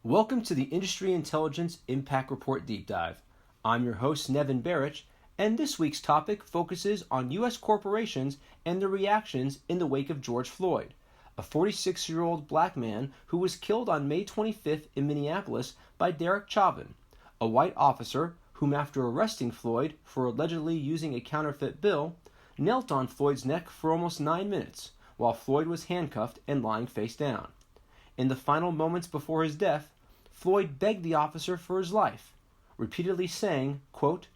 Welcome to the Industry Intelligence Impact Report Deep Dive. I'm your host, Nevin Barich, and this week's topic focuses on U.S. corporations and their reactions in the wake of George Floyd, a 46-year-old black man who was killed on May 25th in Minneapolis by Derek Chauvin, a white officer whom, after arresting Floyd for allegedly using a counterfeit bill, knelt on Floyd's neck for almost 9 minutes while Floyd was handcuffed and lying face down. In the final moments before his death, Floyd begged the officer for his life, repeatedly saying, quote,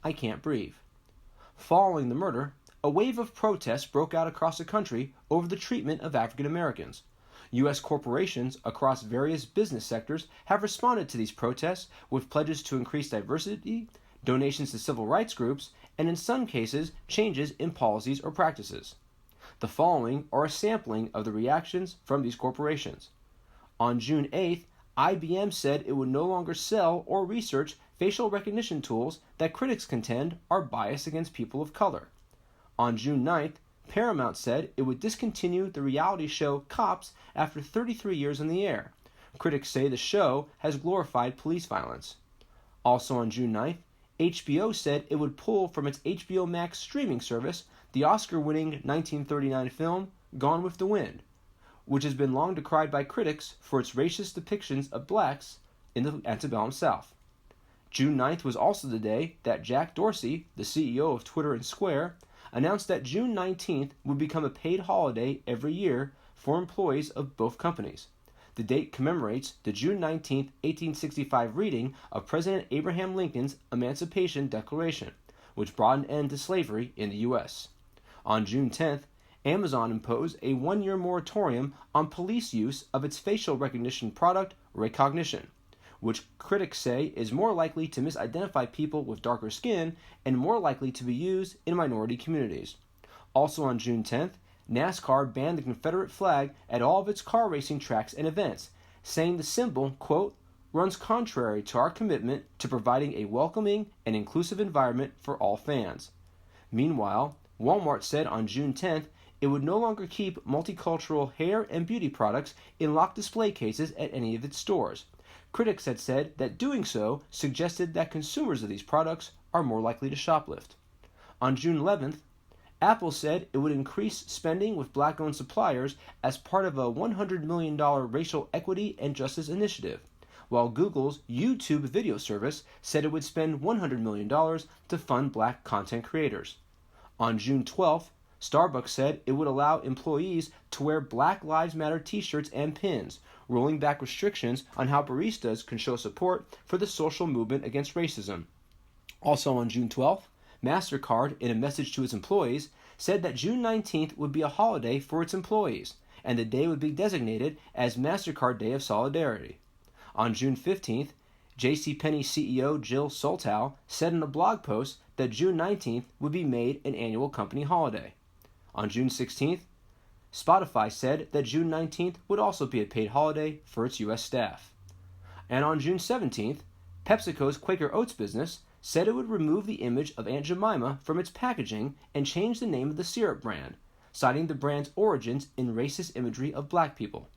"I can't breathe." Following the murder, a wave of protests broke out across the country over the treatment of African Americans. U.S. corporations across various business sectors have responded to these protests with pledges to increase diversity, donations to civil rights groups, and in some cases, changes in policies or practices. The following are a sampling of the reactions from these corporations. On June 8th, IBM said it would no longer sell or research facial recognition tools that critics contend are biased against people of color. On June 9th, Paramount said it would discontinue the reality show Cops after 33 years on the air. Critics say the show has glorified police violence. Also on June 9th, HBO said it would pull from its HBO Max streaming service the Oscar-winning 1939 film Gone with the Wind, which has been long decried by critics for its racist depictions of blacks in the antebellum South. June 9th was also the day that Jack Dorsey, the CEO of Twitter and Square, announced that June 19th would become a paid holiday every year for employees of both companies. The date commemorates the June 19, 1865 reading of President Abraham Lincoln's Emancipation Declaration, which brought an end to slavery in the U.S. On June 10th, Amazon imposed a 1-year moratorium on police use of its facial recognition product, Recognition, which critics say is more likely to misidentify people with darker skin and more likely to be used in minority communities. Also on June 10th, NASCAR banned the Confederate flag at all of its car racing tracks and events, saying the symbol, quote, runs contrary to our commitment to providing a welcoming and inclusive environment for all fans. Meanwhile, Walmart said on June 10th it would no longer keep multicultural hair and beauty products in locked display cases at any of its stores. Critics had said that doing so suggested that consumers of these products are more likely to shoplift. On June 11th, Apple said it would increase spending with black-owned suppliers as part of a $100 million racial equity and justice initiative, while Google's YouTube video service said it would spend $100 million to fund black content creators. On June 12th, Starbucks said it would allow employees to wear Black Lives Matter t-shirts and pins, rolling back restrictions on how baristas can show support for the social movement against racism. Also on June 12th, MasterCard, in a message to its employees, said that June 19th would be a holiday for its employees, and the day would be designated as MasterCard Day of Solidarity. On June 15th, JCPenney CEO Jill Soltau said in a blog post that June 19th would be made an annual company holiday. On June 16th, Spotify said that June 19th would also be a paid holiday for its U.S. staff. And on June 17th, PepsiCo's Quaker Oats business said it would remove the image of Aunt Jemima from its packaging and change the name of the syrup brand, citing the brand's origins in racist imagery of black people.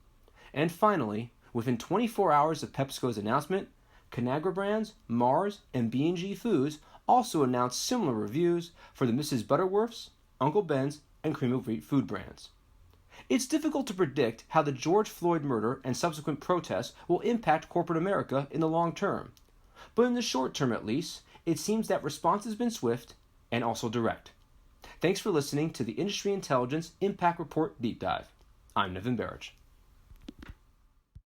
And finally, within 24 hours of PepsiCo's announcement, Conagra Brands, Mars, and B&G Foods also announced similar reviews for the Mrs. Butterworth's, Uncle Ben's, and Cream of Wheat food brands. It's difficult to predict how the George Floyd murder and subsequent protests will impact corporate America in the long term. But in the short term at least, it seems that response has been swift and also direct. Thanks for listening to the Industry Intelligence Impact Report Deep Dive. I'm Nevin Barich.